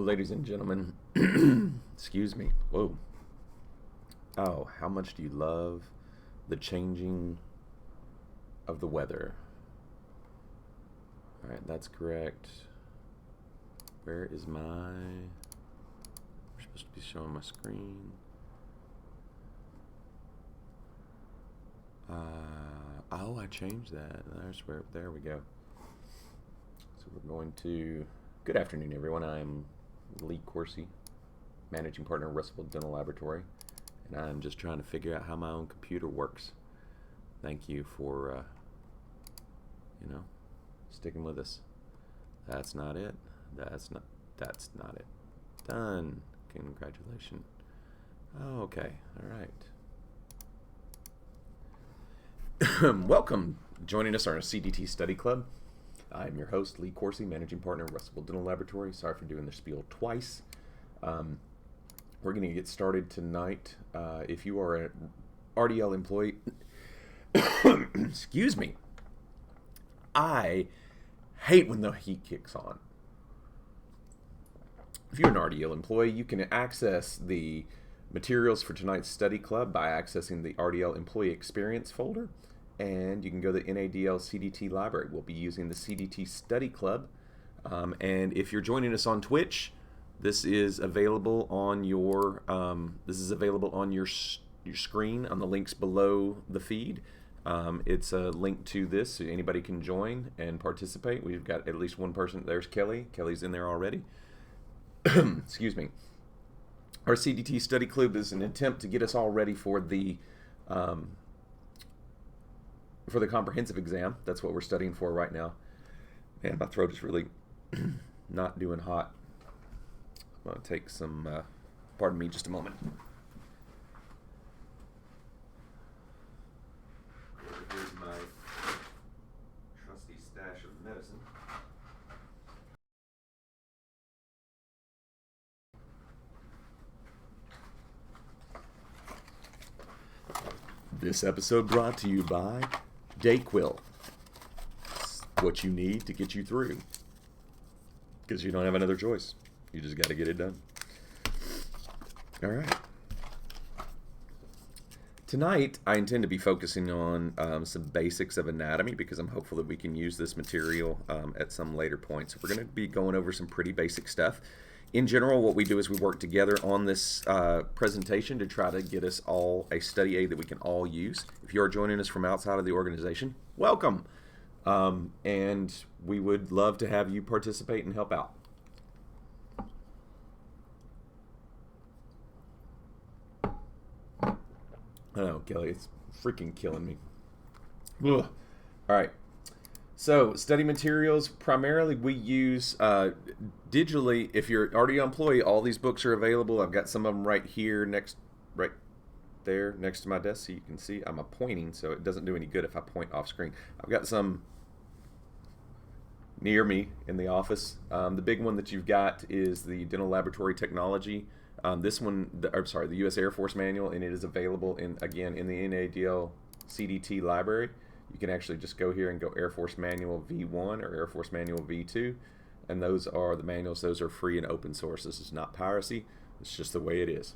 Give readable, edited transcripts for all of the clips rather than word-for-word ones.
ladies and gentlemen. Excuse me. Whoa. Oh, how much do you love the changing of the weather? All right, that's correct. Where is my... We're supposed to be showing my screen. Oh, I changed that. There we go. So we're going to... Good afternoon, everyone. I'm Lee Coursey, Managing Partner of Russellville Dental Laboratory, and I'm just trying to figure out how my own computer works. Thank you for, sticking with us. That's not it. That's not it. Done. Congratulations. Oh, okay. All right. Welcome. Joining us on our CDT Study Club. I'm your host, Lee Coursey, Managing Partner of Russellville Dental Laboratory. Sorry for doing the spiel twice. We're going to get started tonight. If you are an RDL employee, excuse me, I hate when the heat kicks on. If you're an RDL employee, you can access the materials for tonight's study club by accessing the RDL Employee Experience folder. And you can go to the NADL CDT library. We'll be using the CDT Study Club. And if you're joining us on Twitch, this is available on your your screen on the links below the feed. It's a link to this, so anybody can join and participate. We've got at least one person. There's Kelly. Kelly's in there already. Excuse me. Our CDT Study Club is an attempt to get us all ready for the comprehensive exam. That's what we're studying for right now. Man, my throat is really not doing hot. I'm going to take some, pardon me just a moment. Here's my trusty stash of medicine. This episode brought to you by Dayquil. It's what you need to get you through. Because you don't have another choice. You just got to get it done. All right. Tonight, I intend to be focusing on some basics of anatomy because I'm hopeful that we can use this material at some later point. So we're going to be going over some pretty basic stuff. In general, what we do is we work together on this presentation to try to get us all a study aid that we can all use. If you are joining us from outside of the organization, welcome. And we would love to have you participate and help out. I know, Kelly, it's freaking killing me. Ugh. All right. So, study materials, primarily we use digitally. If you're already an employee, all these books are available. I've got some of them right here, right there, next to my desk, so you can see. I'm pointing, so it doesn't do any good if I point off screen. I've got some near me in the office. The big one that you've got is the Dental Laboratory Technology. This one, the U.S. Air Force Manual, and it is available in the NADL CDT library. You can actually just go here and go Air Force Manual V1 or Air Force Manual V2, and those are the manuals. Those are free and open source. This is not piracy. It's just the way it is.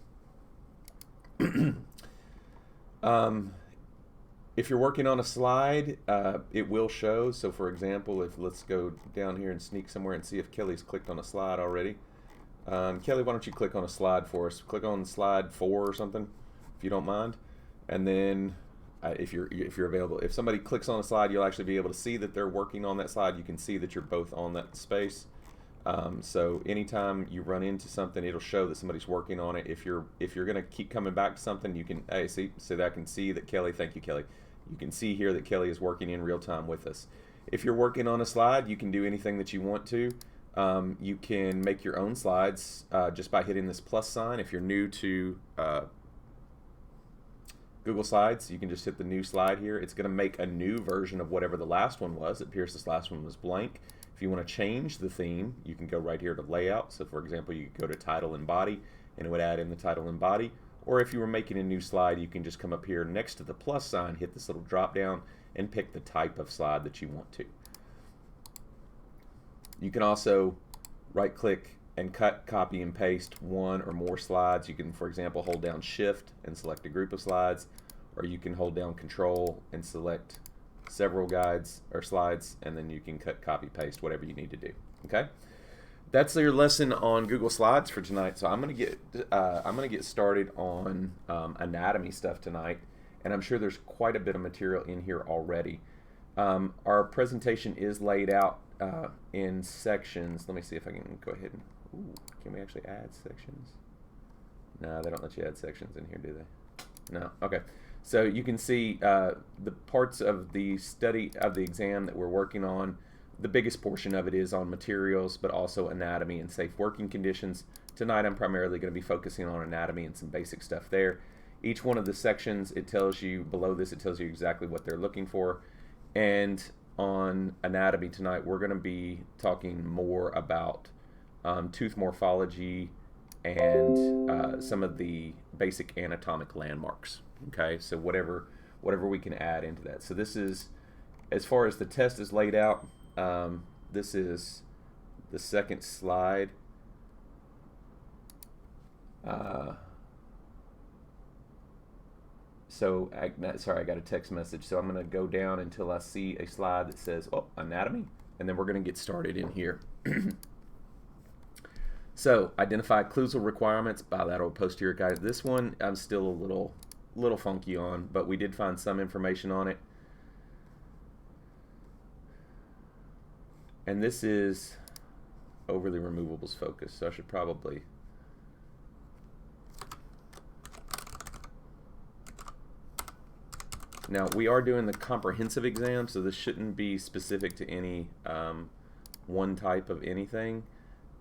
If you're working on a slide, it will show. So for example, let's go down here and sneak somewhere and see if Kelly's clicked on a slide already. Kelly, why don't you click on a slide for us? Click on slide 4 or something, if you don't mind. And then if you're available, if somebody clicks on a slide, you'll actually be able to see that they're working on that slide. You can see that you're both on that space. So anytime you run into something, it'll show that somebody's working on it. If you're gonna keep coming back to something, you can see that I can see that Kelly. Thank you, Kelly. You can see here that Kelly is working in real time with us. If you're working on a slide, you can do anything that you want to. You can make your own slides just by hitting this plus sign. If you're new to Google Slides, you can just hit the new slide here. It's going to make a new version of whatever the last one was. It appears this last one was blank. If you want to change the theme, you can go right here to Layout. So for example, you could go to Title and Body, and it would add in the title and body. Or if you were making a new slide, you can just come up here next to the plus sign, hit this little drop down, and pick the type of slide that you want to. You can also right click and cut, copy, and paste one or more slides. You can, for example, hold down Shift and select a group of slides, or you can hold down Control and select several guides or slides, and then you can cut, copy, paste, whatever you need to do. Okay, that's your lesson on Google Slides for tonight. So I'm gonna get started on anatomy stuff tonight, and I'm sure there's quite a bit of material in here already. Our presentation is laid out in sections. Let me see if I can go ahead and. Ooh, can we actually add sections? No, they don't let you add sections in here, do they? No. Okay. So you can see the parts of the study of the exam that we're working on. The biggest portion of it is on materials, but also anatomy and safe working conditions. Tonight I'm primarily going to be focusing on anatomy and some basic stuff there. Each one of the sections, it tells you below this, it tells you exactly what they're looking for. And on anatomy tonight, we're going to be talking more about tooth morphology and some of the basic anatomic landmarks. Okay, so whatever we can add into that. So this is, as far as the test is laid out, this is the second slide. Sorry, I got a text message. So I'm going to go down until I see a slide that says, oh, anatomy, and then we're going to get started in here. So, identify occlusal requirements, bilateral posterior guide. This one I'm still a little funky on, but we did find some information on it. And this is overly removables focus, so I should probably. Now, we are doing the comprehensive exam, so this shouldn't be specific to any one type of anything.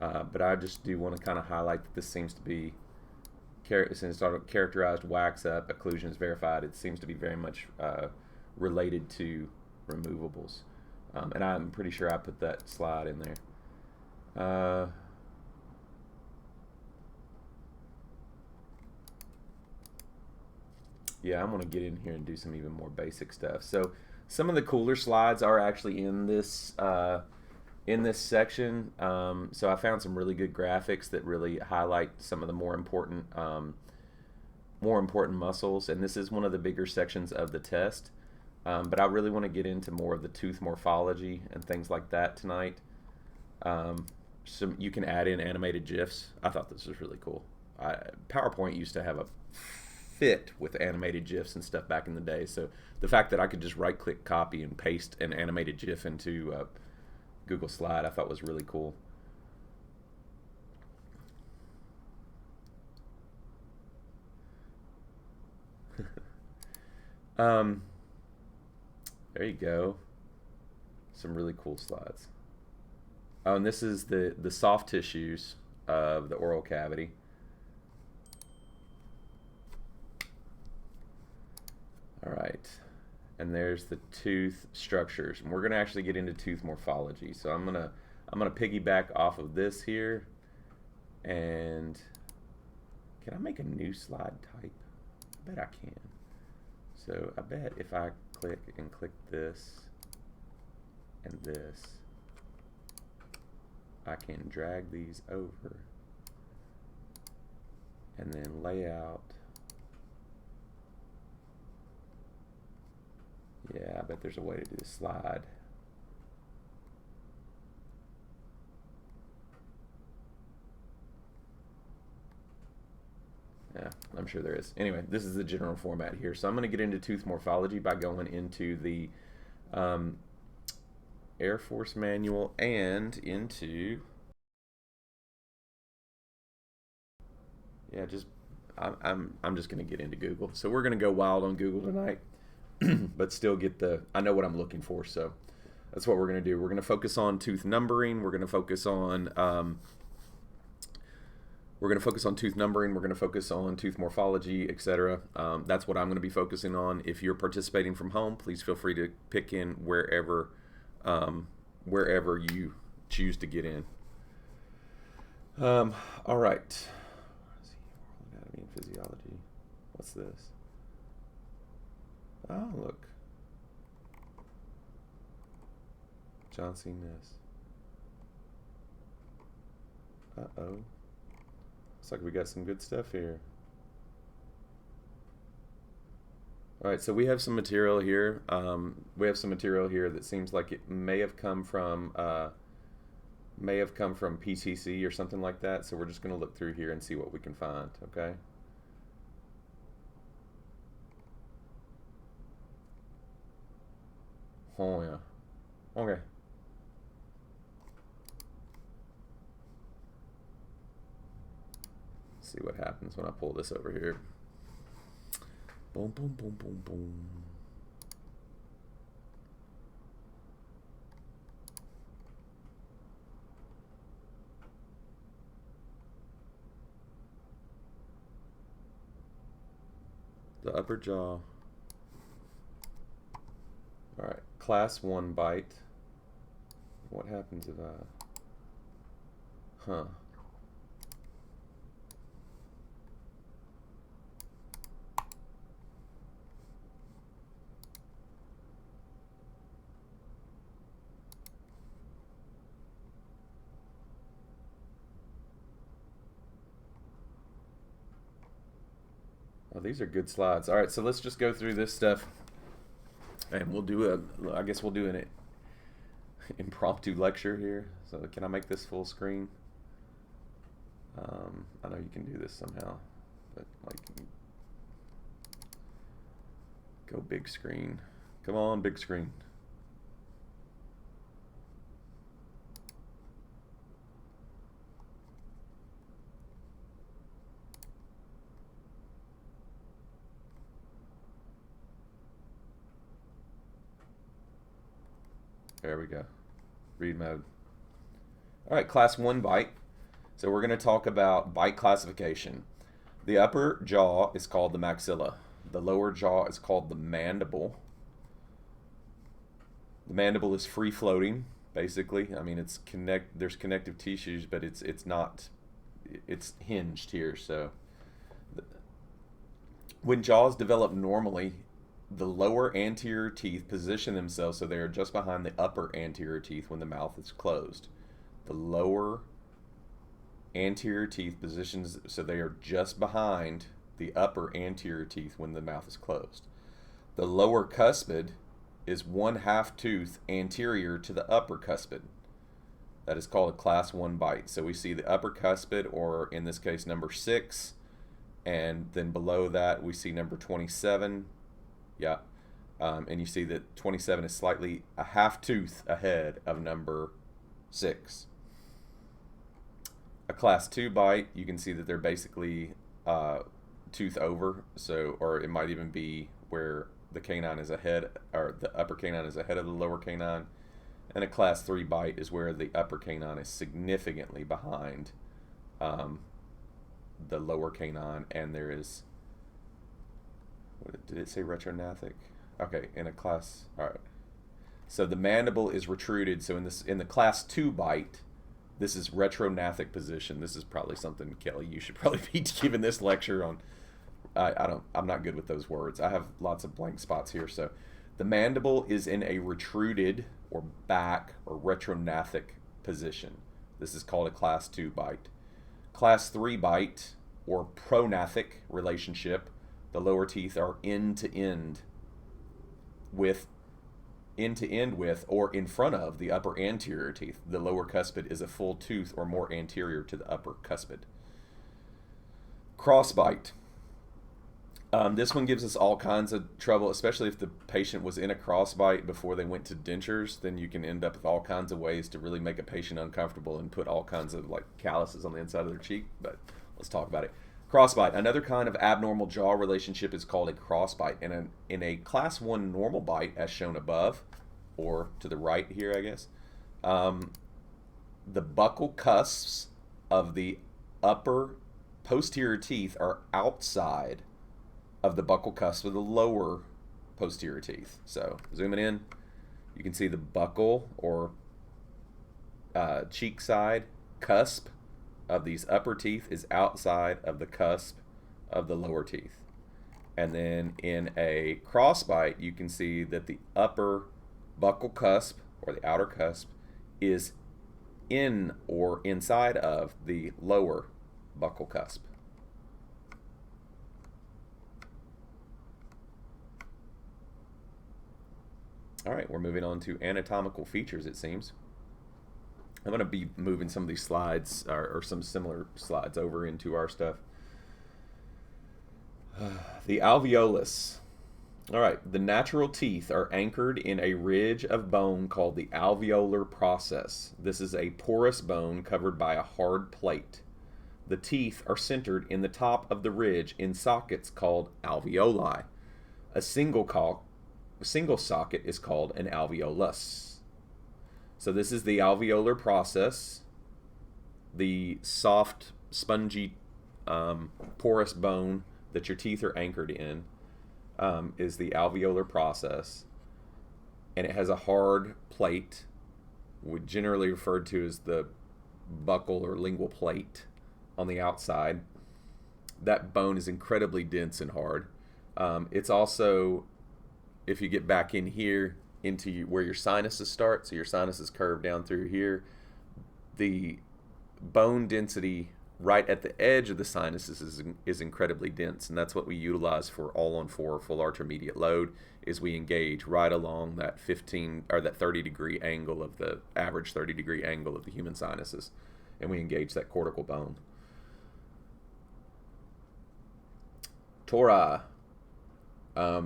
But I just do want to kind of highlight that this seems to be, since it's characterized wax up, occlusion is verified, it seems to be very much related to removables. And I'm pretty sure I put that slide in there. Yeah, I'm going to get in here and do some even more basic stuff. So some of the cooler slides are actually in this section. So I found some really good graphics that really highlight some of the more important muscles, and this is one of the bigger sections of the test. But I really want to get into more of the tooth morphology and things like that tonight. So you can add in animated GIFs. I thought this was really cool. PowerPoint used to have a fit with animated GIFs and stuff back in the day. So the fact that I could just right-click, copy, and paste an animated GIF into Google Slide, I thought was really cool. There you go. Some really cool slides. Oh, and this is the soft tissues of the oral cavity. All right. And there's the tooth structures, and we're going to actually get into tooth morphology. So I'm gonna piggyback off of this here, and can I make a new slide type? I bet I can. So I bet if I click this and this, I can drag these over and then lay out. Yeah, I bet there's a way to do a slide. Yeah, I'm sure there is. Anyway, this is the general format here. So I'm going to get into tooth morphology by going into the Air Force manual and into, yeah, I'm just going to get into Google. So we're going to go wild on Google tonight. But still get I know what I'm looking for, so that's what we're going to do. We're going to focus on tooth numbering. We're going to focus on tooth numbering. We're going to focus on tooth morphology, etc. That's what I'm going to be focusing on. If you're participating from home, please feel free to pick in wherever you choose to get in. All right. Anatomy and physiology. What's this? Oh, look. John C. Ness. Uh-oh. Looks like we got some good stuff here. All right, so we have some material here. That seems like it may have come from PCC or something like that. So we're just going to look through here and see what we can find. Okay. Oh yeah. Okay. Let's see what happens when I pull this over here. Boom, boom, boom, boom, boom. The upper jaw. All right, class 1 bite. What happens if I... Huh. Oh, these are good slides. All right, so let's just go through this stuff, and we'll do I guess we'll do an impromptu lecture here. So can I make this full screen? I know you can do this somehow, but like, go big screen. Come on, big screen. There we go. Read mode. All right, class 1 bite. So we're going to talk about bite classification. The upper jaw is called the maxilla. The lower jaw is called the mandible. The mandible is free floating, basically. I mean, there's connective tissues, but it's hinged here. So when jaws develop normally, the lower anterior teeth position themselves so they are just behind the upper anterior teeth when the mouth is closed. The lower anterior teeth positions so they are just behind the upper anterior teeth when the mouth is closed. The lower cuspid is 1/2 tooth anterior to the upper cuspid. That is called a class 1 bite. So we see the upper cuspid, or in this case number 6, and then below that we see number 27. Yeah, and you see that 27 is slightly a 1/2 tooth ahead of number 6. A class 2 bite, you can see that they're basically tooth over, so, or it might even be where the canine is ahead, or the upper canine is ahead of the lower canine. And a class 3 bite is where the upper canine is significantly behind the lower canine, and there is, what did it say, retrognathic? Okay, in a class, all right. So the mandible is retruded. So in the class 2 bite, this is retrognathic position. This is probably something, Kelly, you should probably be giving this lecture on. I'm not good with those words. I have lots of blank spots here. So the mandible is in a retruded or back or retrognathic position. This is called a class 2 bite. Class 3 bite or prognathic relationship, the lower teeth are end to end with or in front of the upper anterior teeth. The lower cuspid is a full tooth or more anterior to the upper cuspid. Crossbite. This one gives us all kinds of trouble, especially if the patient was in a crossbite before they went to dentures. Then you can end up with all kinds of ways to really make a patient uncomfortable and put all kinds of like calluses on the inside of their cheek. But let's talk about it. Crossbite. Another kind of abnormal jaw relationship is called a crossbite. And in a class 1 normal bite, as shown above, or to the right here, I guess, the buccal cusps of the upper posterior teeth are outside of the buccal cusp of the lower posterior teeth. So zooming in, you can see the buccal or cheek side cusp of these upper teeth is outside of the cusp of the lower teeth. And then in a crossbite, you can see that the upper buccal cusp or the outer cusp is in or inside of the lower buccal cusp. All right, we're moving on to anatomical features, it seems. I'm going to be moving some of these slides or some similar slides over into our stuff. The alveolus. All right, the natural teeth are anchored in a ridge of bone called the alveolar process. This is a porous bone covered by a hard plate. The teeth are centered in the top of the ridge in sockets called alveoli. A single socket is called an alveolus. So this is the alveolar process. The soft, spongy, porous bone that your teeth are anchored in is the alveolar process. And it has a hard plate, generally referred to as the buccal or lingual plate on the outside. That bone is incredibly dense and hard. It's also, if you get back in here into where your sinuses start, so your sinuses curve down through here, the bone density right at the edge of the sinuses is incredibly dense, and that's what we utilize for all-on-4 full arch immediate load. Is we engage right along that 15 or that 30-degree angle of the average 30-degree angle of the human sinuses, and we engage that cortical bone. Tori.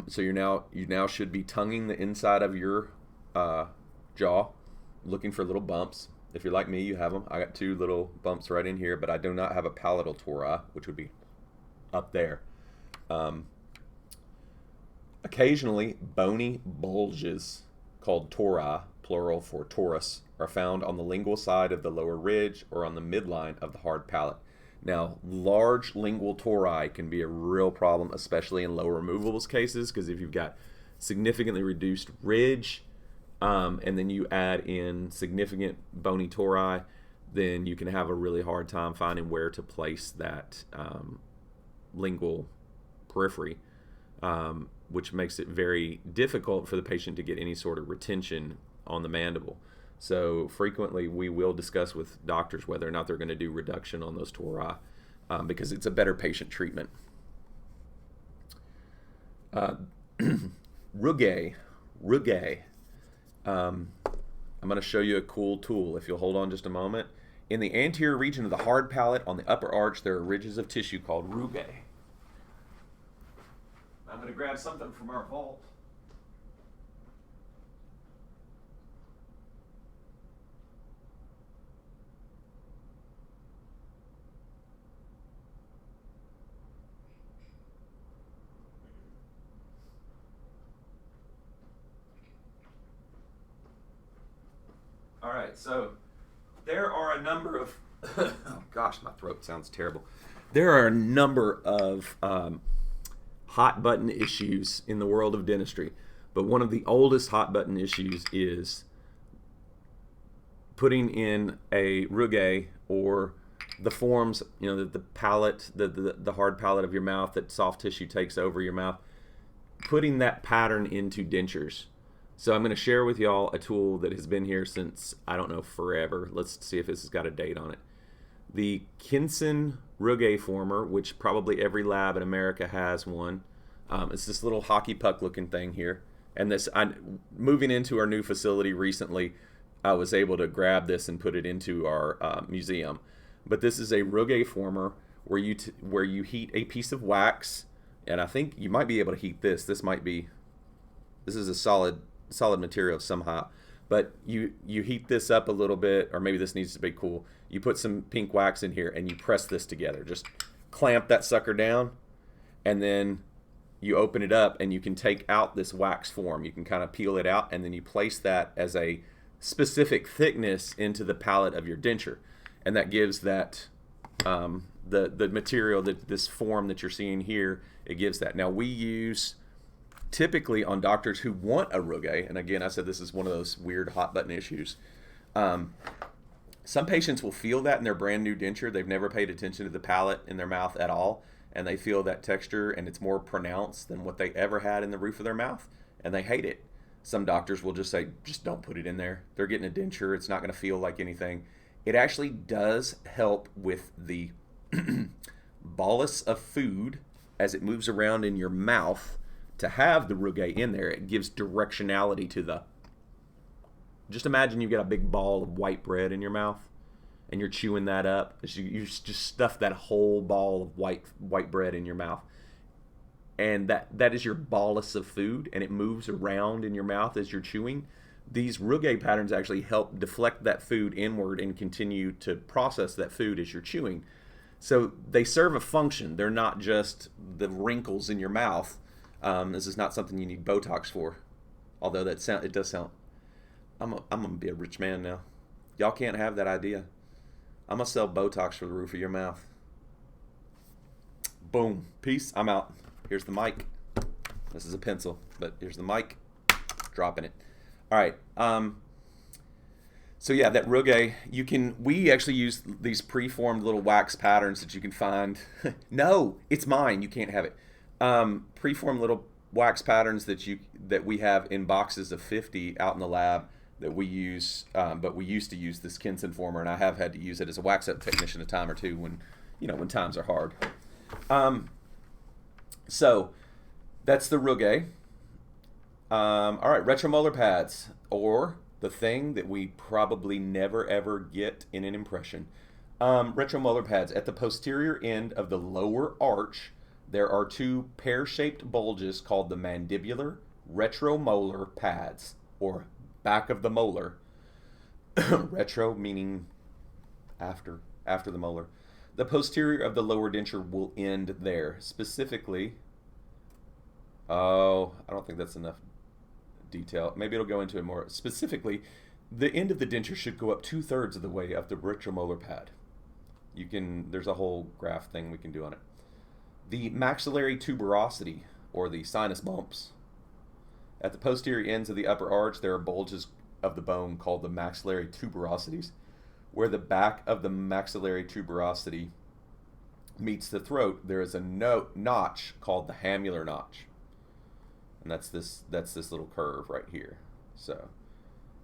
So you now should be tonguing the inside of your jaw, looking for little bumps. If you're like me, you have them. I got 2 little bumps right in here, but I do not have a palatal tori, which would be up there. Occasionally, bony bulges called tori, plural for torus, are found on the lingual side of the lower ridge or on the midline of the hard palate. Now, large lingual tori can be a real problem, especially in low removables cases, because if you've got significantly reduced ridge, and then you add in significant bony tori, then you can have a really hard time finding where to place that lingual periphery, which makes it very difficult for the patient to get any sort of retention on the mandible. So frequently we will discuss with doctors whether or not they're going to do reduction on those tori, because it's a better patient treatment. Rugae. I'm going to show you a cool tool. If you'll hold on just a moment. In the anterior region of the hard palate on the upper arch, there are ridges of tissue called rugae. I'm going to grab something from our vault. All right, so there are a number of, oh gosh, my throat sounds terrible. There are a number of hot button issues in the world of dentistry, but one of the oldest hot button issues is putting in a rugae, or the forms, the palate, the hard palate of your mouth that soft tissue takes over your mouth, putting that pattern into dentures. So I'm going to share with y'all a tool that has been here since, I don't know, forever. Let's see if this has got a date on it. The Kinson rugae former, which probably every lab in America has one. It's this little hockey puck looking thing here. And moving into our new facility recently, I was able to grab this and put it into our museum. But this is a rugae former where you heat a piece of wax, and I think you might be able to heat this. This is a solid material somehow, but you heat this up a little bit, or maybe this needs to be cool. You put some pink wax in here and you press this together. Just clamp that sucker down, and then you open it up and you can take out this wax form. You can kind of peel it out, and then you place that as a specific thickness into the palate of your denture, and that gives that the material, that this form that you're seeing here, it gives that. Now we use typically on doctors who want a rugae, and again, I said this is one of those weird hot button issues. Some patients will feel that in their brand new denture. They've never paid attention to the palate in their mouth at all, and they feel that texture, and it's more pronounced than what they ever had in the roof of their mouth, and they hate it. Some doctors will just say, just don't put it in there. They're getting a denture. It's not going to feel like anything. It actually does help with the bolus of food as it moves around in your mouth to have the rugae in there. It gives directionality to the. Just imagine you get a big ball of white bread in your mouth, and you're chewing that up. You just stuff that whole ball of white bread in your mouth, and that is your bolus of food, and it moves around in your mouth as you're chewing. These rugae patterns actually help deflect that food inward and continue to process that food as you're chewing. So they serve a function. They're not just the wrinkles in your mouth. This is not something you need Botox for, although it does sound. I'm gonna be a rich man now. Y'all can't have that idea. I'm gonna sell Botox for the roof of your mouth. Boom. Peace. I'm out. Here's the mic. This is a pencil, but here's the mic. Dropping it. All right. So yeah, that rugae, we actually use these preformed little wax patterns that you can find. No, it's mine. You can't have it. Preformed little wax patterns that we have in boxes of 50 out in the lab that we use, but we used to use this Kinson former, and I have had to use it as a wax up technician a time or two when times are hard. So that's the rugae. All right, retromolar pads, or the thing that we probably never ever get in an impression. Retromolar pads. At the posterior end of the lower arch, there are two pear-shaped bulges called the mandibular retromolar pads, or back of the molar. Retro meaning after the molar. The posterior of the lower denture will end there. Specifically, I don't think that's enough detail. Maybe it'll go into it more. Specifically, the end of the denture should go up 2/3 of the way up the retromolar pad. There's a whole graph thing we can do on it. The maxillary tuberosity, or the sinus bumps. At the posterior ends of the upper arch, there are bulges of the bone called the maxillary tuberosities, where the back of the maxillary tuberosity meets the throat. There is a notch called the hamular notch. And that's this little curve right here. So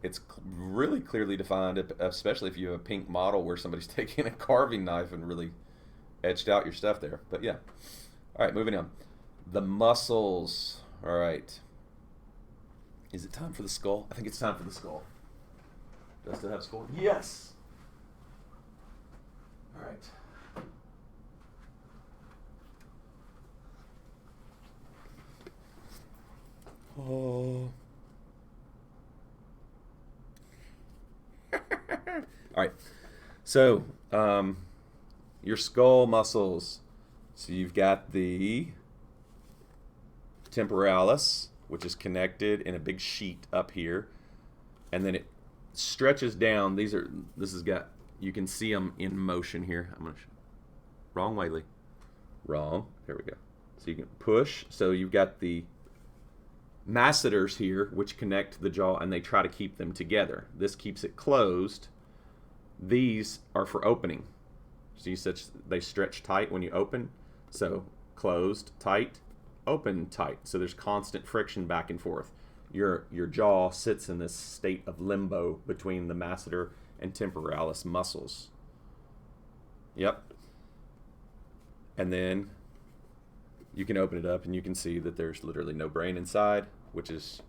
it's really clearly defined, especially if you have a pink model where somebody's taking a carving knife and really etched out your stuff there. But yeah. All right, moving on. The muscles. All right. Is it time for the skull? I think it's time for the skull. Do I still have skull? Yes. All right. Oh. All right. So, your skull muscles. So you've got the temporalis, which is connected in a big sheet up here, and then it stretches down. You can see them in motion here. Wrong way, Lee. Wrong. There we go. So you can push. So you've got the masseters here, which connect the jaw, and they try to keep them together. This keeps it closed. These are for opening. See, they stretch tight when you open. So closed, tight, open, tight. So there's constant friction back and forth. Your jaw sits in this state of limbo between the masseter and temporalis muscles. Yep. And then you can open it up and you can see that there's literally no brain inside, which is,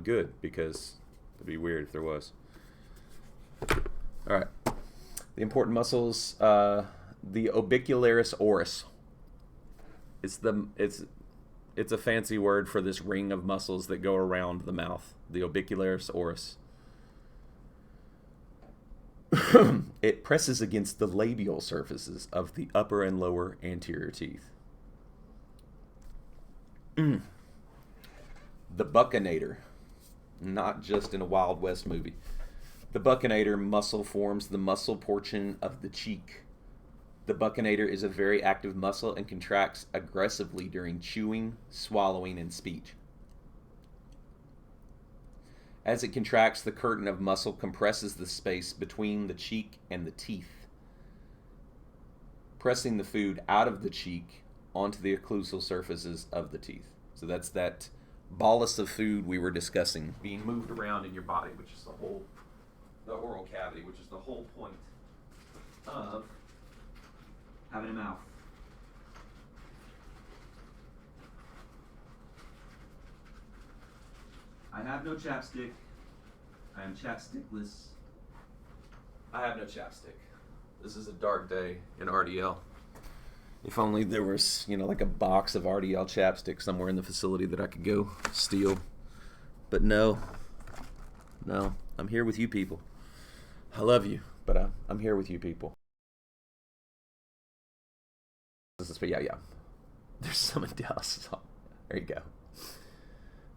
good, because it'd be weird if there was. All right. The important muscles, the orbicularis oris. It's a fancy word for this ring of muscles that go around the mouth. The orbicularis oris. It presses against the labial surfaces of the upper and lower anterior teeth. The buccinator, not just in a Wild West movie. The buccinator muscle forms the muscle portion of the cheek. The buccinator is a very active muscle and contracts aggressively during chewing, swallowing, and speech. As it contracts, the curtain of muscle compresses the space between the cheek and the teeth, pressing the food out of the cheek onto the occlusal surfaces of the teeth. So that's that bolus of food we were discussing being moved around in your body, which is the whole the oral cavity, which is the whole point of having a mouth. I have no chapstick. I am chapstickless. I have no chapstick. This is a dark day in RDL. If only there was, like a box of RDL chapstick somewhere in the facility that I could go steal. But no, I'm here with you people. I love you, but I'm here with you people. Yeah. There's some in Dallas. There you go.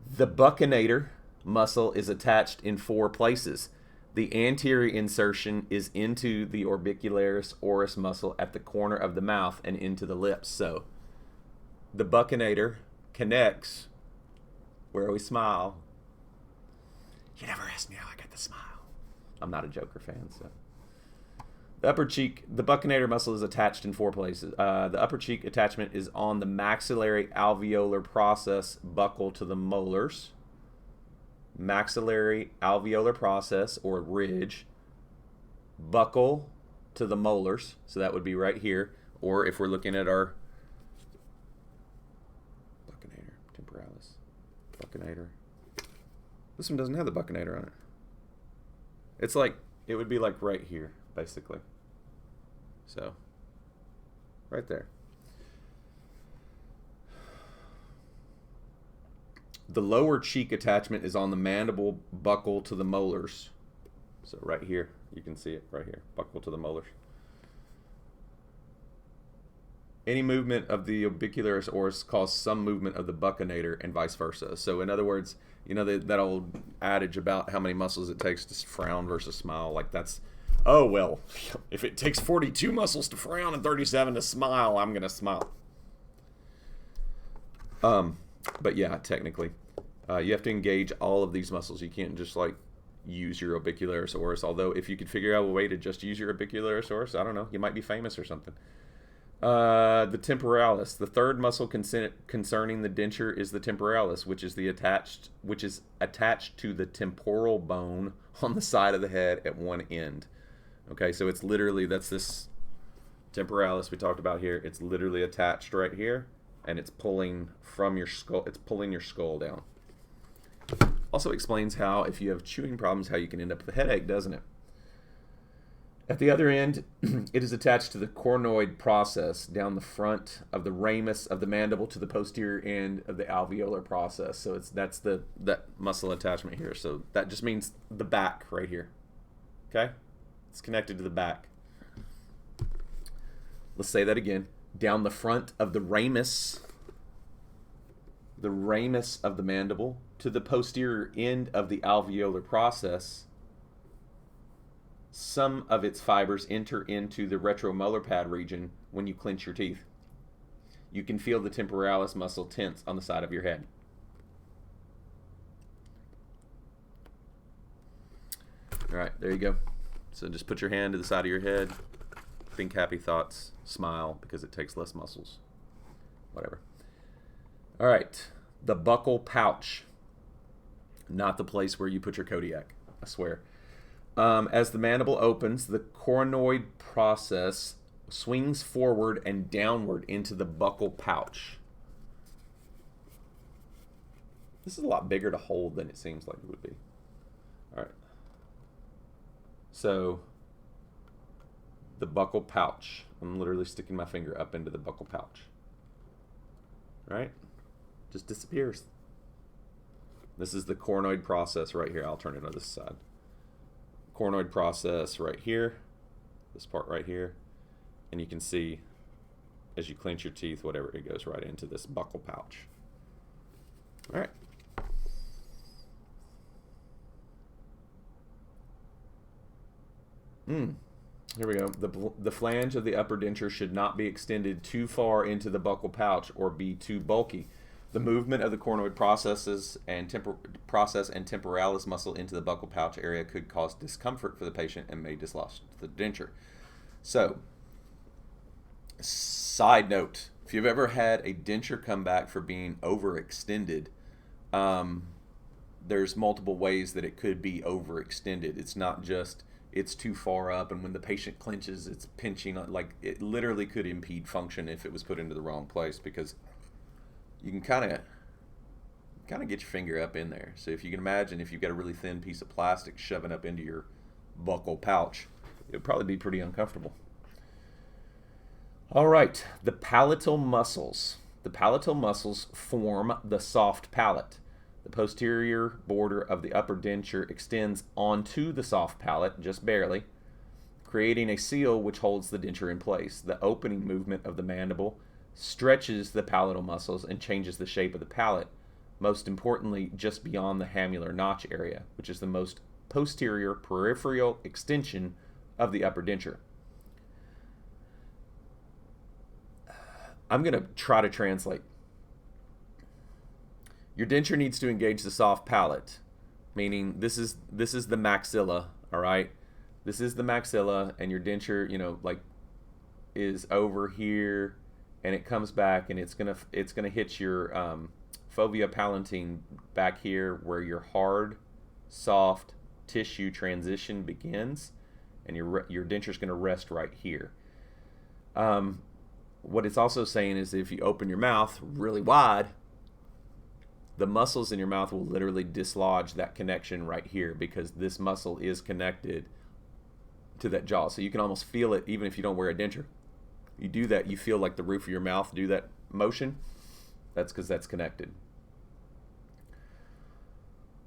The buccinator muscle is attached in 4 places. The anterior insertion is into the orbicularis oris muscle at the corner of the mouth and into the lips. So the buccinator connects where we smile. You never asked me how I got the smile. I'm not a Joker fan, so. The upper cheek, the buccinator muscle is attached in 4 places. The upper cheek attachment is on the maxillary alveolar process buccal to the molars. Maxillary alveolar process, or ridge, buccal to the molars. So that would be right here. Or if we're looking at our buccinator, temporalis, buccinator. This one doesn't have the buccinator on it. It's like, it would be like right here, basically. So, right there. The lower cheek attachment is on the mandible buccal to the molars. So right here, you can see it right here, buccal to the molars. Any movement of the orbicularis oris causes some movement of the buccinator and vice versa. So in other words, that old adage about how many muscles it takes to frown versus smile, like that's, oh, well, if it takes 42 muscles to frown and 37 to smile, I'm going to smile. But yeah, technically, you have to engage all of these muscles. You can't just use your orbicularis oris. Although if you could figure out a way to just use your orbicularis oris, I don't know, you might be famous or something. The temporalis, the third muscle concerning the denture, is the temporalis, which is attached to the temporal bone on the side of the head at one end. Okay, so it's literally, that's this temporalis we talked about here. It's literally attached right here, and it's pulling from your skull. It's pulling your skull down. Also explains how, if you have chewing problems, how you can end up with a headache, doesn't it? At the other end, it is attached to the cornoid process down the front of the ramus of the mandible to the posterior end of the alveolar process. So that's that muscle attachment here. So that just means the back right here. Okay? It's connected to the back. Let's say that again. Down the front of the ramus of the mandible to the posterior end of the alveolar process, some of its fibers enter into the retromolar pad region when you clench your teeth. You can feel the temporalis muscle tense on the side of your head. All right, there you go. So just put your hand to the side of your head, think happy thoughts, smile, because it takes less muscles. Whatever. All right, the buccal pouch. Not the place where you put your Kodiak, I swear. As the mandible opens, the coronoid process swings forward and downward into the buccal pouch. This is a lot bigger to hold than it seems like it would be. All right. So, the buccal pouch. I'm literally sticking my finger up into the buccal pouch. Right? Just disappears. This is the coronoid process right here. I'll turn it on this side. Coronoid process right here, this part right here, and you can see as you clench your teeth, whatever, it goes right into this buccal pouch. All right. Here we go. The flange of the upper denture should not be extended too far into the buccal pouch or be too bulky. The movement of the coronoid process and temporalis muscle into the buccal pouch area could cause discomfort for the patient and may dislodge the denture. So, side note, if you've ever had a denture come back for being overextended, there's multiple ways that it could be overextended. It's not just it's too far up, and when the patient clenches, it's pinching. Like, it literally could impede function if it was put into the wrong place, because you can kind of get your finger up in there. So if you can imagine, if you've got a really thin piece of plastic shoving up into your buccal pouch, it would probably be pretty uncomfortable. All right, the palatal muscles. The palatal muscles form the soft palate. The posterior border of the upper denture extends onto the soft palate, just barely, creating a seal which holds the denture in place. The opening movement of the mandible stretches the palatal muscles and changes the shape of the palate, most importantly just beyond the hamular notch area, which is the most posterior peripheral extension of the upper denture. I'm going to try to translate. Your denture needs to engage the soft palate, meaning this is the maxilla, all right? This is the maxilla, and your denture, like, is over here, and it comes back, and it's gonna hit your fovea palatine back here, where your hard, soft tissue transition begins, and your denture is gonna rest right here. What it's also saying is, if you open your mouth really wide, the muscles in your mouth will literally dislodge that connection right here, because this muscle is connected to that jaw. So you can almost feel it even if you don't wear a denture. You do that, you feel like the roof of your mouth do that motion. That's because that's connected.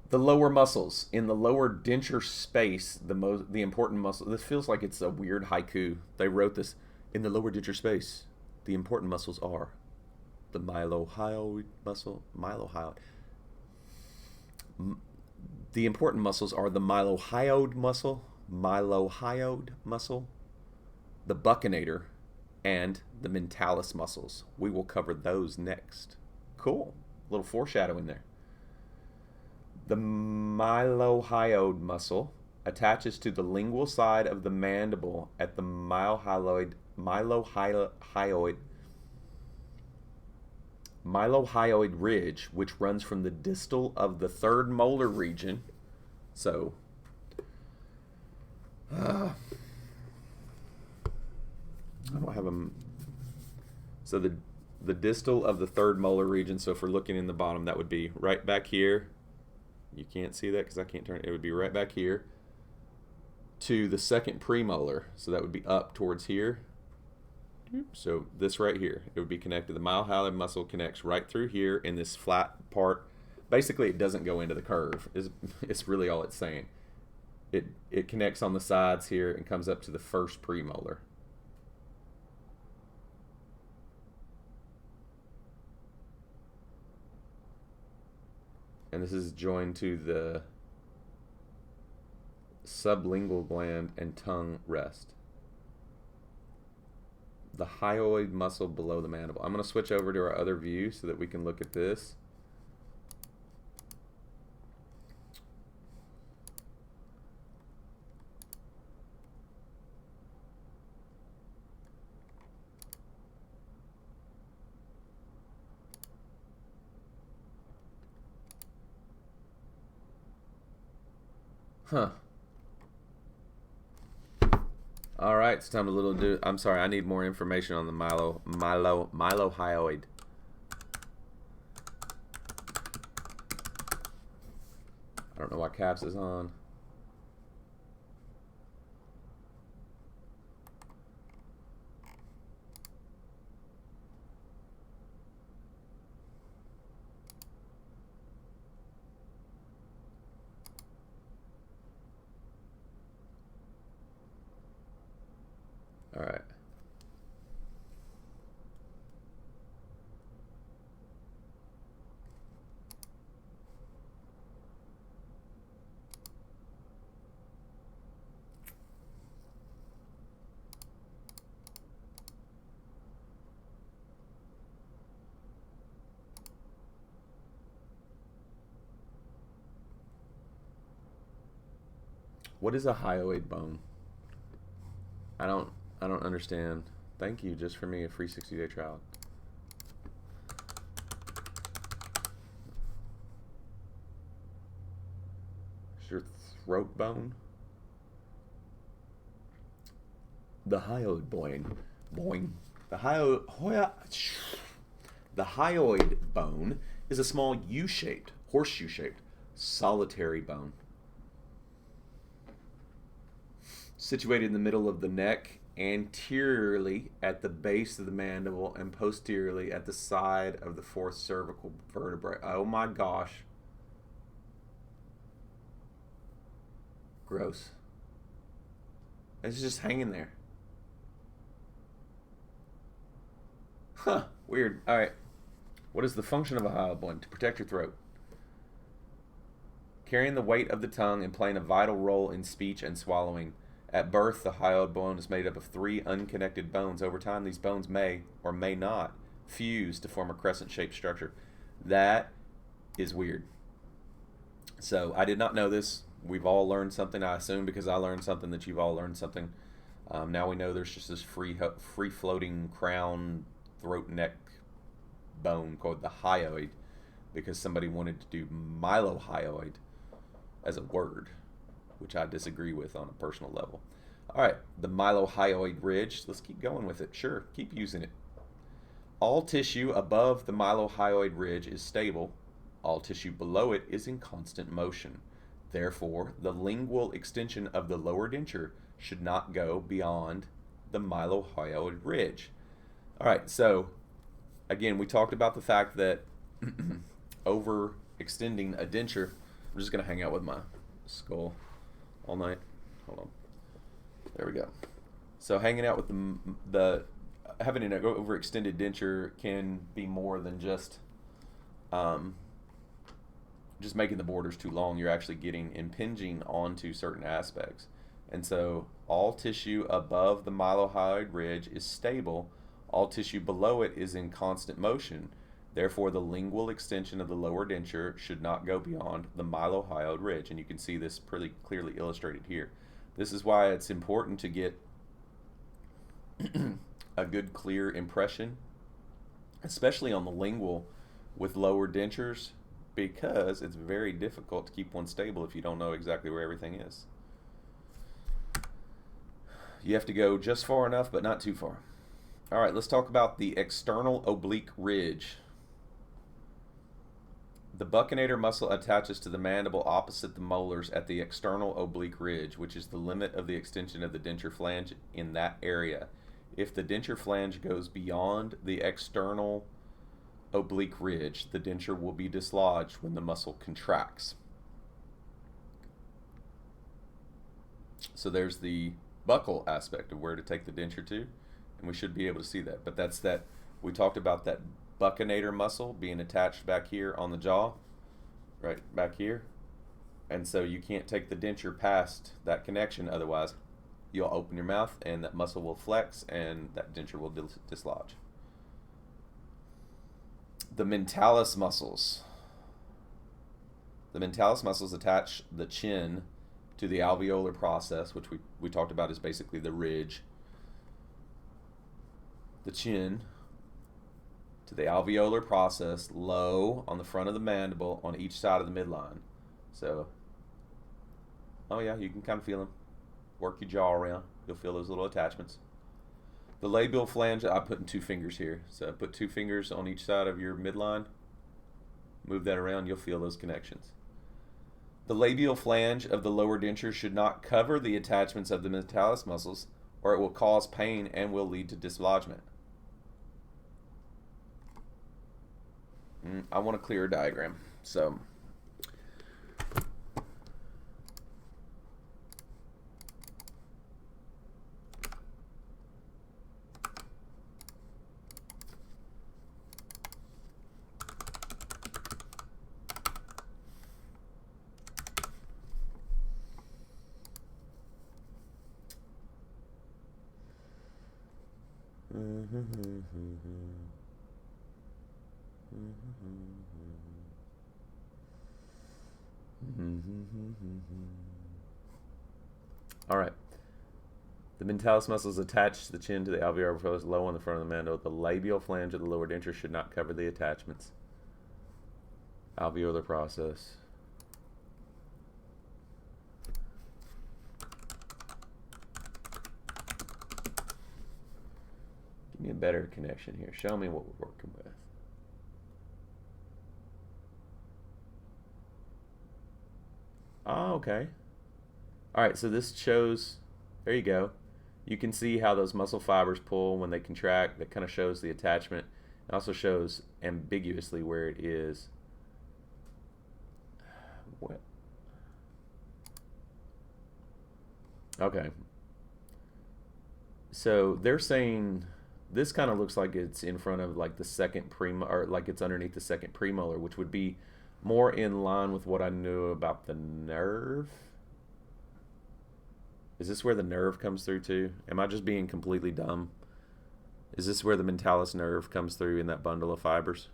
The lower muscles. In the lower denture space, the important muscle. This feels like it's a weird haiku. They wrote this in the lower denture space. The important muscles are the mylohyoid muscle. The important muscles are the mylohyoid muscle, the buccinator, and the mentalis muscles. We will cover those next. Cool. A little foreshadowing there. The mylohyoid muscle attaches to the lingual side of the mandible at the mylohyoid ridge, which runs from the distal of the third molar region. So, I don't have them. So the distal of the third molar region. So if we're looking in the bottom, that would be right back here. You can't see that because I can't turn it. It would be right back here to the second premolar. So that would be up towards here. So this right here, it would be connected. The mylohyoid muscle connects right through here in this flat part. Basically, it doesn't go into the curve. It's really all it's saying. It connects on the sides here and comes up to the first premolar. And this is joined to the sublingual gland and tongue rest. The hyoid muscle below the mandible. I'm going to switch over to our other view so that we can look at this. Huh. All right, it's time to do. I'm sorry, I need more information on the mylohyoid. I don't know why caps is on. All right. What is a hyoid bone? I don't understand. Thank you, just for me, a free 60-day trial. your throat bone. The hyoid bone. The hyoid bone is a small U-shaped, horseshoe-shaped, solitary bone situated in the middle of the neck, anteriorly at the base of the mandible, and posteriorly at the side of the fourth cervical vertebrae. Oh my gosh. Gross. It's just hanging there. Huh, weird. All right. What is the function of a hyoid bone? To protect your throat. Carrying the weight of the tongue and playing a vital role in speech and swallowing. At birth, the hyoid bone is made up of 3 unconnected bones. Over time, these bones may or may not fuse to form a crescent-shaped structure. That is weird. So I did not know this. We've all learned something, I assume, because I learned something, that you've all learned something. Now we know there's just this free-floating crown, throat, neck bone called the hyoid, because somebody wanted to do mylohyoid as a word, which I disagree with on a personal level. All right, the mylohyoid ridge. Let's keep going with it. Sure, keep using it. All tissue above the mylohyoid ridge is stable. All tissue below it is in constant motion. Therefore, the lingual extension of the lower denture should not go beyond the mylohyoid ridge. All right, so again, we talked about the fact that overextending a denture. I'm just going to hang out with my skull all night. Hold on. There we go. So hanging out with the having an overextended denture can be more than just making the borders too long. You're actually impinging onto certain aspects. And so all tissue above the mylohyoid ridge is stable. All tissue below it is in constant motion. Therefore, the lingual extension of the lower denture should not go beyond the mylohyoid ridge. And you can see this pretty clearly illustrated here. This is why it's important to get a good, clear impression, especially on the lingual with lower dentures, because it's very difficult to keep one stable if you don't know exactly where everything is. You have to go just far enough, but not too far. All right, let's talk about the external oblique ridge. The buccinator muscle attaches to the mandible opposite the molars at the external oblique ridge, which is the limit of the extension of the denture flange in that area. If the denture flange goes beyond the external oblique ridge, the denture will be dislodged when the muscle contracts. So there's the buccal aspect of where to take the denture to, and we should be able to see that. But that's that, we talked about that buccinator muscle being attached back here on the jaw, right back here. And so you can't take the denture past that connection, otherwise you'll open your mouth and that muscle will flex and that denture will dislodge. The mentalis muscles. The mentalis muscles attach the chin to the alveolar process, which we talked about is basically the ridge. The chin to the alveolar process low on the front of the mandible on each side of the midline. So, oh yeah, you can kind of feel them. Work your jaw around. You'll feel those little attachments. The labial flange, I put in 2 fingers here. So put 2 fingers on each side of your midline. Move that around, you'll feel those connections. The labial flange of the lower denture should not cover the attachments of the mentalis muscles, or it will cause pain and will lead to dislodgement. I want a clearer diagram. So all right. The mentalis muscles attach the chin to the alveolar process low on the front of the mandible. The labial flange of the lower denture should not cover the attachments. Alveolar process. Give me a better connection here. Show me what we're working with. Oh, okay. All right, so this shows, there you go. You can see how those muscle fibers pull when they contract. That kind of shows the attachment. It also shows ambiguously where it is. What? Okay. So they're saying this kind of looks like it's in front of like the second premolar, or like it's underneath the second premolar, which would be more in line with what I knew about the nerve. Is this where the nerve comes through too? Am I just being completely dumb? Is this where the mentalis nerve comes through in that bundle of fibers?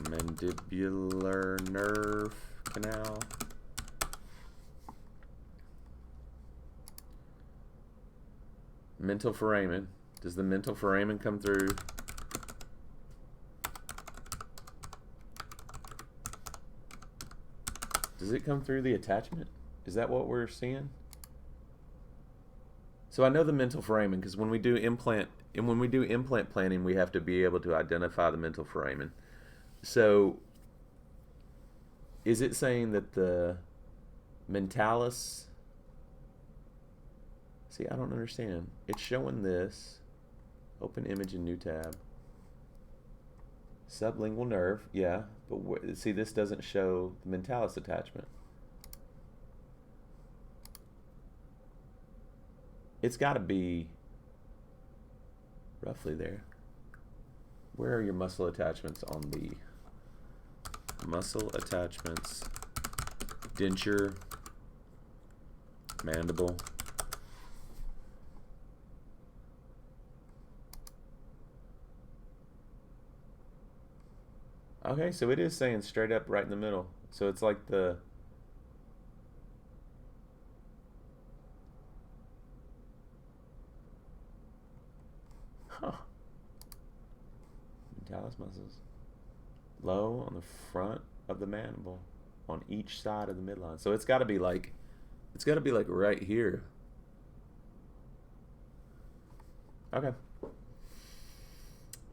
Mandibular nerve canal. Mental foramen. Does the mental foramen come through? Does it come through the attachment? Is that what we're seeing? So I know the mental foramen because when we do implant planning, we have to be able to identify the mental foramen. So is it saying that the mentalis? See, I don't understand. It's showing this. Open image in new tab. Sublingual nerve, yeah, but see, this doesn't show the mentalis attachment. It's got to be roughly there. Where are your muscle attachments on the muscle attachments? Denture, mandible. Okay, so it is saying straight up right in the middle. So it's like the... Huh. Mentalis muscles. Low on the front of the mandible on each side of the midline. So it's got to be like... It's got to be like right here. Okay.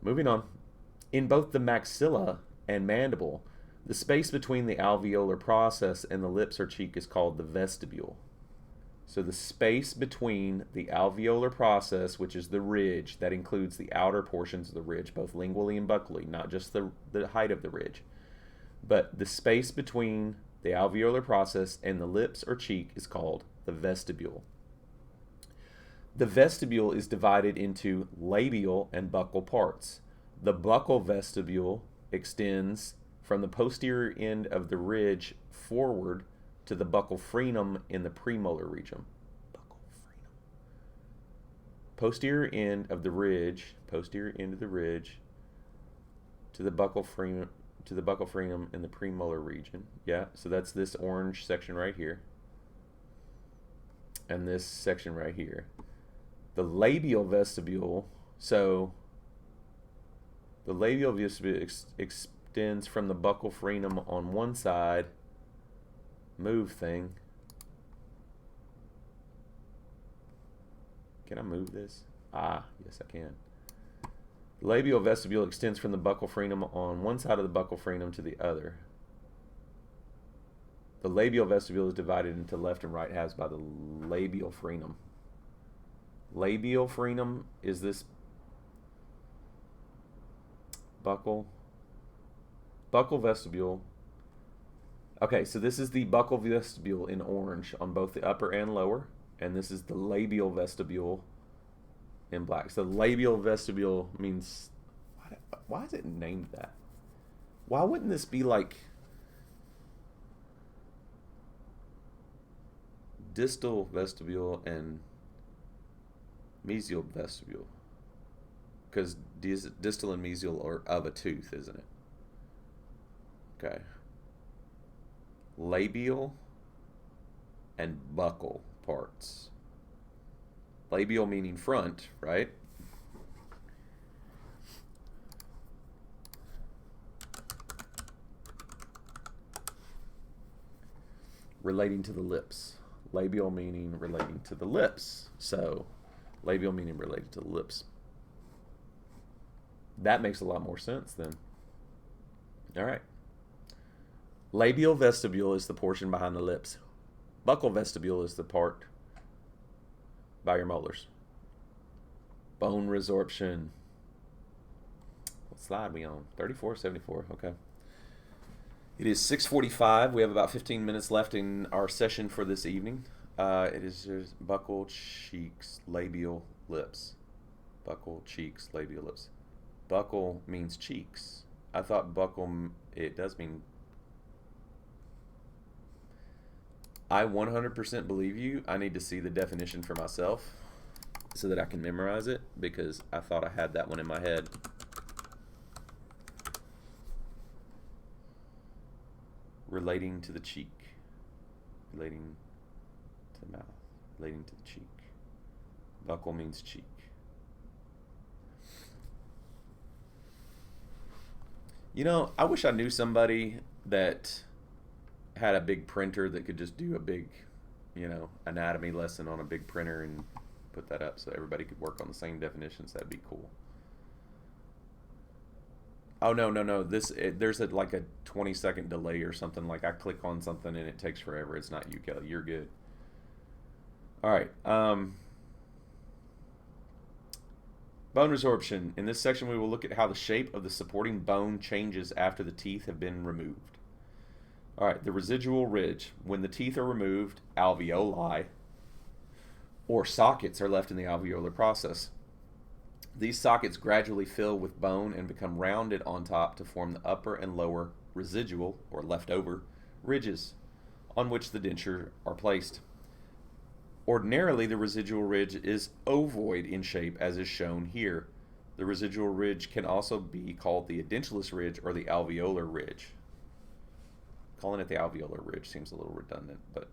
Moving on. In both the maxilla and mandible, the space between the alveolar process and the lips or cheek is called the vestibule. So the space between the alveolar process, which is the ridge, that includes the outer portions of the ridge, both lingually and buccally, not just the height of the ridge, but the space between the alveolar process and the lips or cheek is called the vestibule. The vestibule is divided into labial and buccal parts. The buccal vestibule extends from the posterior end of the ridge forward to the buccal frenum in the premolar region. Buccal frenum. Posterior end of the ridge to the buccal frenum in the premolar region. Yeah, so that's this orange section right here. And this section right here. The labial vestibule, so the labial vestibule extends from the buccal frenum on one side. Move thing. Can I move this? Ah, yes I can. The labial vestibule extends from the buccal frenum on one side of the buccal frenum to the other. The labial vestibule is divided into left and right halves by the labial frenum. Labial frenum is this buccal vestibule. Okay, so this is the buccal vestibule in orange on both the upper and lower, and this is the labial vestibule in black. So labial vestibule means, why is it named that? Why wouldn't this be like distal vestibule and mesial vestibule? Because distal and mesial are of a tooth, isn't it? Okay. Labial and buccal parts. Labial meaning front, right? relating to the lips. Labial meaning relating to the lips. So, labial meaning related to the lips. That makes a lot more sense then. All right. Labial vestibule is the portion behind the lips. Buccal vestibule is the part by your molars. Bone resorption. What slide we on? 34, 74. Okay. It is 6:45. We have about 15 minutes left in our session for this evening. It is buccal, cheeks, labial, lips. Buccal, cheeks, labial, lips. Buccal means cheeks. I thought buccal, it does mean... I 100% believe you. I need to see the definition for myself so that I can memorize it, because I thought I had that one in my head. Relating to the cheek. Relating to the mouth. Relating to the cheek. Buccal means cheek. You know, I wish I knew somebody that had a big printer that could just do a big, you know, anatomy lesson on a big printer and put that up so everybody could work on the same definitions. That'd be cool. Oh, no. There's like a 20-second delay or something. Like I click on something and it takes forever. It's not you, Kelly. You're good. All right. Bone resorption. In this section, we will look at how the shape of the supporting bone changes after the teeth have been removed. All right, the residual ridge. When the teeth are removed, alveoli or sockets are left in the alveolar process. These sockets gradually fill with bone and become rounded on top to form the upper and lower residual or leftover ridges on which the denture are placed. Ordinarily, the residual ridge is ovoid in shape, as is shown here. The residual ridge can also be called the edentulous ridge or the alveolar ridge. Calling it the alveolar ridge seems a little redundant, but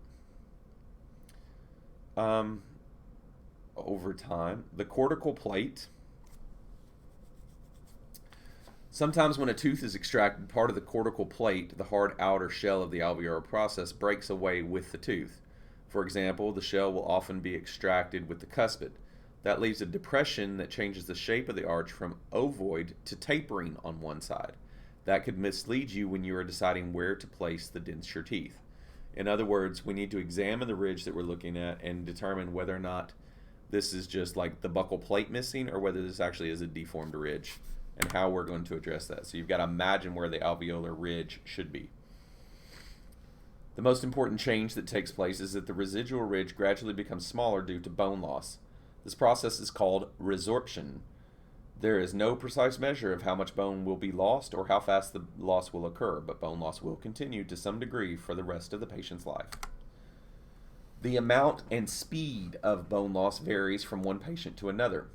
over time, the cortical plate. Sometimes when a tooth is extracted, part of the cortical plate, the hard outer shell of the alveolar process, breaks away with the tooth. For example, the shell will often be extracted with the cuspid. That leaves a depression that changes the shape of the arch from ovoid to tapering on one side. That could mislead you when you are deciding where to place the denture teeth. In other words, we need to examine the ridge that we're looking at and determine whether or not this is just like the buccal plate missing or whether this actually is a deformed ridge, and how we're going to address that. So you've got to imagine where the alveolar ridge should be. The most important change that takes place is that the residual ridge gradually becomes smaller due to bone loss. This process is called resorption. There is no precise measure of how much bone will be lost or how fast the loss will occur, but bone loss will continue to some degree for the rest of the patient's life. The amount and speed of bone loss varies from one patient to another.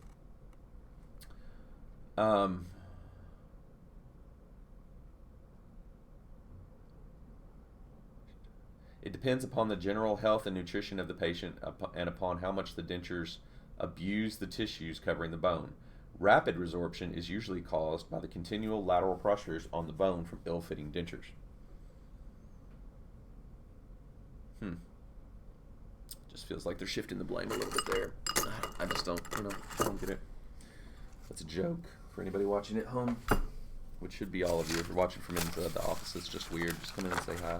It depends upon the general health and nutrition of the patient and upon how much the dentures abuse the tissues covering the bone. Rapid resorption is usually caused by the continual lateral pressures on the bone from ill-fitting dentures. Just feels like they're shifting the blame a little bit there. I just don't, I don't get it. That's a joke for anybody watching at home, which should be all of you. If you're watching from inside the office, it's just weird. Just come in and say hi.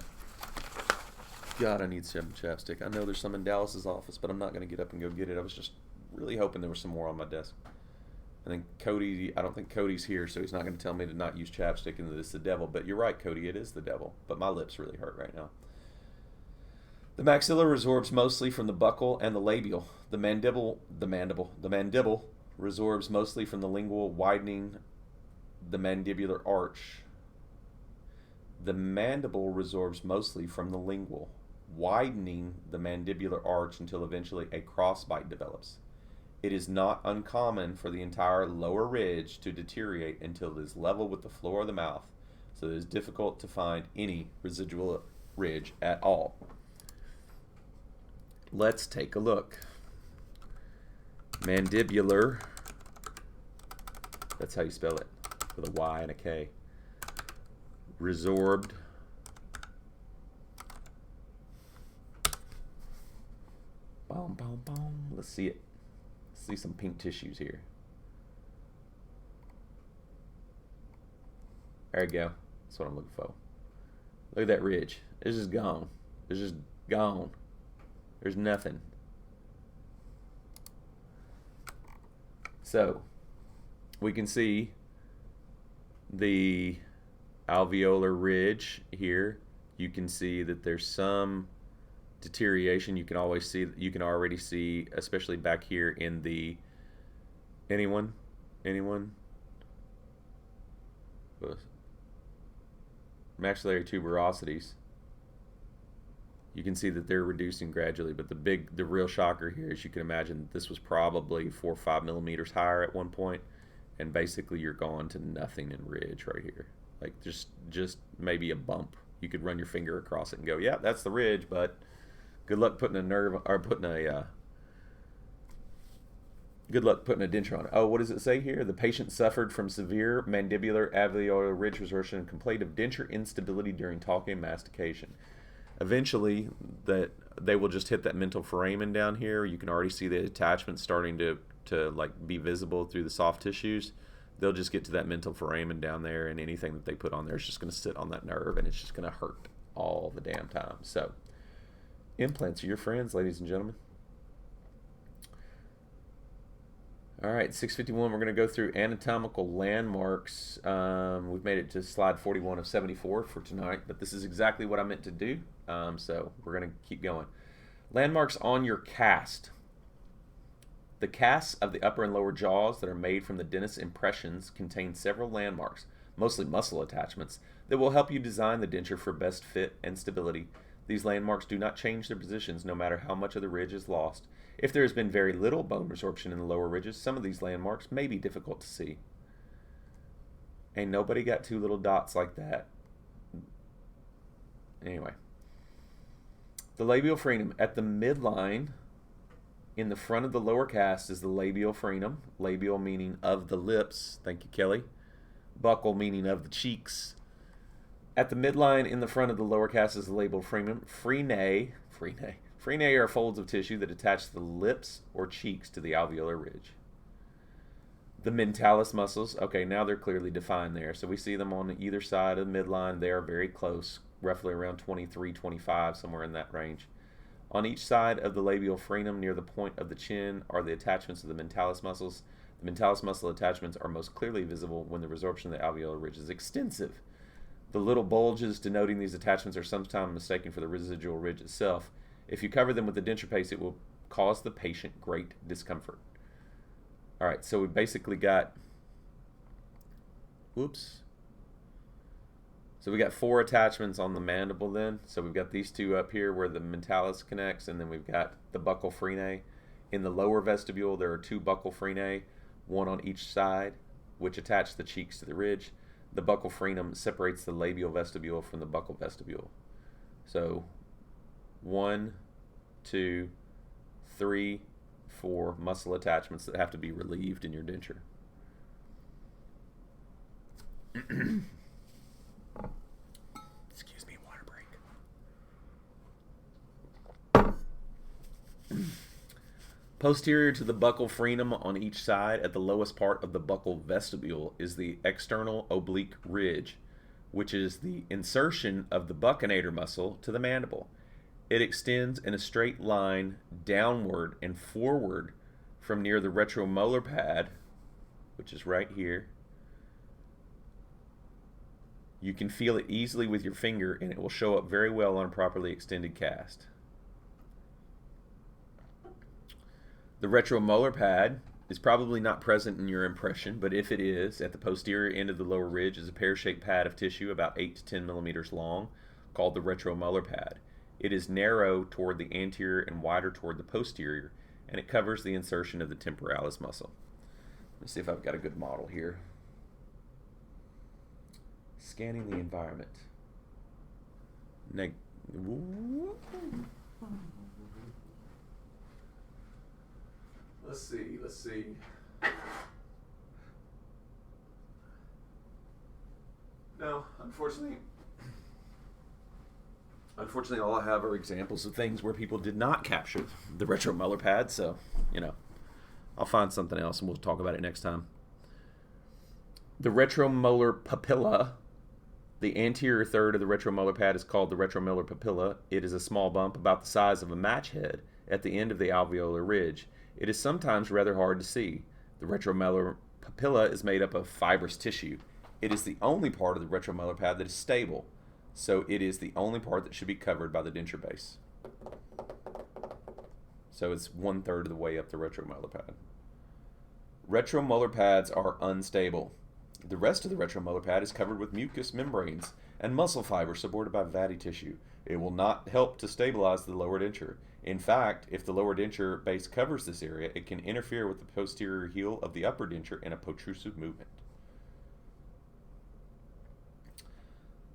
God, I need some chapstick. I know there's some in Dallas's office, but I'm not going to get up and go get it. I was just really hoping there was some more on my desk. I think Cody, I don't think Cody's here, so he's not going to tell me to not use chapstick and that it's the devil. But you're right, Cody, it is the devil. But my lips really hurt right now. The maxilla resorbs mostly from the buccal and the labial. The mandible resorbs mostly from the lingual, widening the mandibular arch. The mandible resorbs mostly from the lingual, widening the mandibular arch until eventually a crossbite develops. It is not uncommon for the entire lower ridge to deteriorate until it is level with the floor of the mouth, so it is difficult to find any residual ridge at all. Let's take a look. Mandibular, that's how you spell it, with a Y and a K. Resorbed Boom, boom, boom. Let's see it. Let's see some pink tissues here. There you go. That's what I'm looking for. Look at that ridge. It's just gone. It's just gone. There's nothing. So, we can see the alveolar ridge here. You can see that there's some deterioration. You can already see, especially back here in the anyone maxillary tuberosities. You can see that they're reducing gradually, but the real shocker here is you can imagine this was probably 4 or 5 millimeters higher at one point, and basically you're gone to nothing in ridge right here. Like just maybe a bump. You could run your finger across it and go, yeah, that's the ridge, but good luck putting a nerve or putting a denture on it. Oh, what does it say here? The patient suffered from severe mandibular alveolar ridge resorption and complaint of denture instability during talking and mastication. Eventually, that they will just hit that mental foramen down here. You can already see the attachment starting to like be visible through the soft tissues. They'll just get to that mental foramen down there, and anything that they put on there is just going to sit on that nerve, and it's just going to hurt all the damn time. So, implants are your friends, ladies and gentlemen. All right, 651, we're going to go through anatomical landmarks. We've made it to slide 41 of 74 for tonight, but this is exactly what I meant to do, so we're going to keep going. Landmarks on your cast. The casts of the upper and lower jaws that are made from the dentist's impressions contain several landmarks, mostly muscle attachments, that will help you design the denture for best fit and stability. These landmarks do not change their positions no matter how much of the ridge is lost. If there has been very little bone resorption in the lower ridges, some of these landmarks may be difficult to see. Ain't nobody got two little dots like that. Anyway. The labial frenum. At the midline, in the front of the lower cast, is the labial frenum. Labial meaning of the lips. Thank you, Kelly. Buccal meaning of the cheeks. At the midline in the front of the lower cast is the labial frenum. Frenae are folds of tissue that attach the lips or cheeks to the alveolar ridge. The mentalis muscles, okay, now they're clearly defined there. So we see them on either side of the midline. They are very close, roughly around 23, 25, somewhere in that range. On each side of the labial frenum near the point of the chin are the attachments of the mentalis muscles. The mentalis muscle attachments are most clearly visible when the resorption of the alveolar ridge is extensive. The little bulges denoting these attachments are sometimes mistaken for the residual ridge itself. If you cover them with the denture paste, it will cause the patient great discomfort. All right, so we basically got, So we got 4 attachments on the mandible then. So we've got these two up here where the mentalis connects, and then we've got the buccal frenae. In the lower vestibule, there are 2 buccal frenae, one on each side, which attach the cheeks to the ridge. The buccal frenum separates the labial vestibule from the buccal vestibule. So 1, 2, 3, 4 muscle attachments that have to be relieved in your denture. Excuse me, water break. Posterior to the buccal frenum on each side at the lowest part of the buccal vestibule is the external oblique ridge, which is the insertion of the buccinator muscle to the mandible. It extends in a straight line downward and forward from near the retromolar pad, which is right here. You can feel it easily with your finger, and it will show up very well on a properly extended cast. The retromolar pad is probably not present in your impression, but if it is, at the posterior end of the lower ridge is a pear-shaped pad of tissue about 8 to 10 millimeters long called the retromolar pad. It is narrow toward the anterior and wider toward the posterior, and it covers the insertion of the temporalis muscle. Let's see if I've got a good model here. Scanning the environment. Let's see. No, unfortunately, Unfortunately, all I have are examples of things where people did not capture the retromolar pad, so, you know, I'll find something else and we'll talk about it next time. The retromolar papilla, the anterior third of the retromolar pad, is called the retromolar papilla. It is a small bump about the size of a match head at the end of the alveolar ridge. It is sometimes rather hard to see. The retromolar papilla is made up of fibrous tissue. It is the only part of the retromolar pad that is stable, so it is the only part that should be covered by the denture base. So it's 1/3 of the way up the retromolar pad. Retromolar pads are unstable. The rest of the retromolar pad is covered with mucous membranes and muscle fiber supported by fatty tissue. It will not help to stabilize the lower denture. In fact, if the lower denture base covers this area, it can interfere with the posterior heel of the upper denture in a protrusive movement.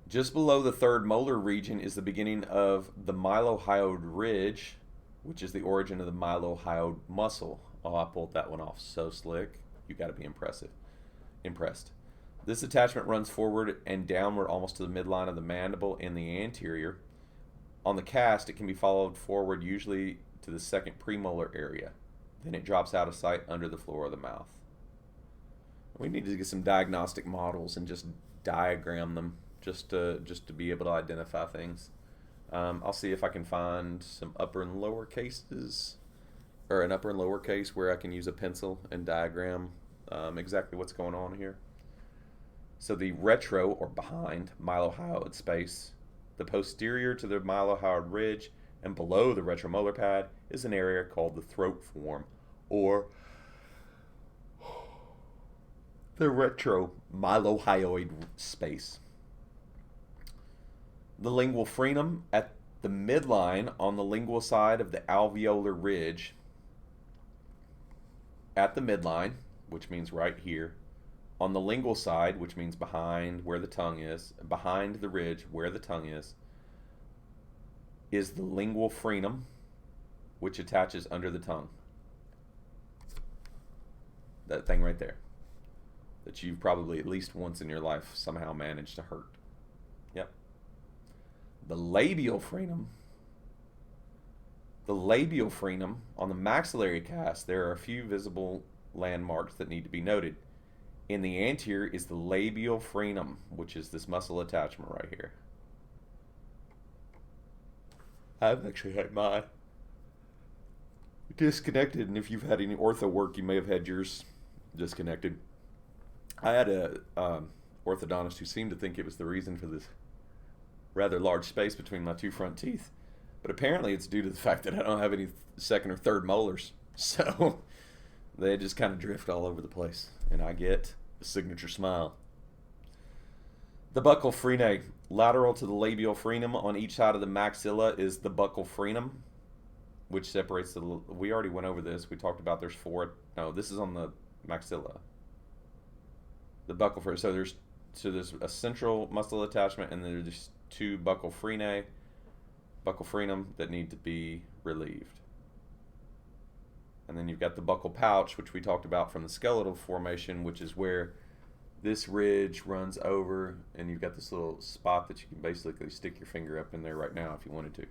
Just below the third molar region is the beginning of the mylohyoid ridge, which is the origin of the mylohyoid muscle. Oh, I pulled that one off so slick. You got to be impressed. This attachment runs forward and downward almost to the midline of the mandible in the anterior. On the cast, it can be followed forward usually to the second premolar area. Then it drops out of sight under the floor of the mouth. We need to get some diagnostic models and just diagram them just to be able to identify things. I'll see if I can find some upper and lower cases, or an upper and lower case where I can use a pencil and diagram exactly what's going on here. So the retro, or behind, mylohyoid space, the posterior to the mylohyoid ridge and below the retromolar pad, is an area called the throat form, or the retromylohyoid space. The lingual frenum at the midline on the lingual side of the alveolar ridge, at the midline, which means right here, on the lingual side, which means behind where the tongue is, behind the ridge where the tongue is the lingual frenum, which attaches under the tongue. That thing right there, that you've probably at least once in your life somehow managed to hurt. Yep. The labial frenum on the maxillary cast, there are a few visible landmarks that need to be noted. In the anterior is the labial frenum, which is this muscle attachment right here. I've actually had mine disconnected, and if you've had any ortho work, you may have had yours disconnected. I had a orthodontist who seemed to think it was the reason for this rather large space between my two front teeth, but apparently it's due to the fact that I don't have any second or third molars, so they just kind of drift all over the place, and I get a signature smile. The buccal frenae, lateral to the labial frenum on each side of the maxilla, is the buccal frenum, which separates the. We already went over this. We talked about there's four. No, this is on the maxilla. The buccal frenum. So there's a central muscle attachment, and there's two buccal frenae, buccal frenum, that need to be relieved. And then you've got the buccal pouch, which we talked about from the skeletal formation, which is where this ridge runs over, and you've got this little spot that you can basically stick your finger up in there right now if you wanted to.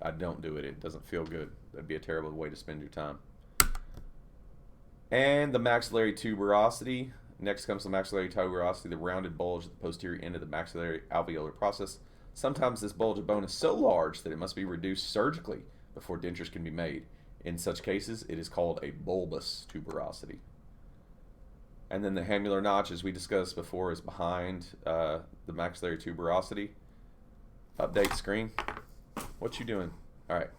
I don't do it. It doesn't feel good. That'd be a terrible way to spend your time. And the maxillary tuberosity. Next comes the maxillary tuberosity, the rounded bulge at the posterior end of the maxillary alveolar process. Sometimes this bulge of bone is so large that it must be reduced surgically before dentures can be made. In such cases, it is called a bulbous tuberosity. And then the hamular notch, as we discussed before, is behind the maxillary tuberosity. Update screen. What you doing? All right.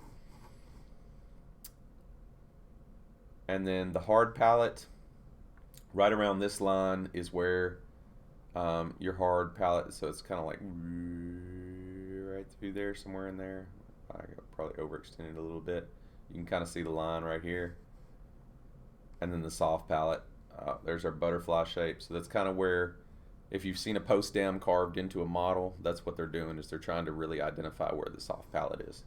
And then the hard palate, right around this line is where your hard palate, so it's kind of like right through there, somewhere in there. I probably overextended a little bit. You can kind of see the line right here. And then the soft palate, there's our butterfly shape. So that's kind of where, if you've seen a post dam carved into a model, that's what they're doing, is they're trying to really identify where the soft palate is.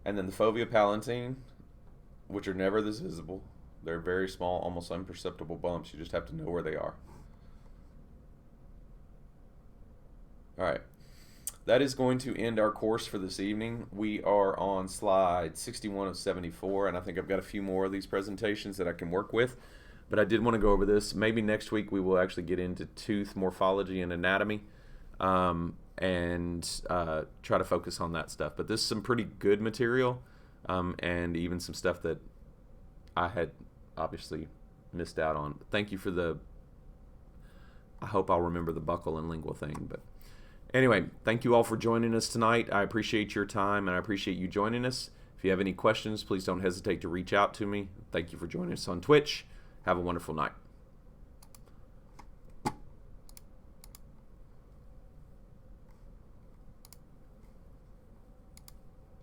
And then the fovea palatine, which are never this visible. They're very small, almost imperceptible bumps. You just have to know where they are. All right. that is going to end our course for this evening. We are on slide 61 of 74, and I think I've got a few more of these presentations that I can work with. But I did want to go over this. Maybe next week we will actually get into tooth morphology and anatomy, and try to focus on that stuff. But this is some pretty good material, and even some stuff that I had obviously missed out on. Thank you for the, I hope I'll remember the buccal and lingual thing. But anyway, thank you all for joining us tonight. I appreciate your time, and I appreciate you joining us. If you have any questions, please don't hesitate to reach out to me. Thank you for joining us on Twitch. Have a wonderful night.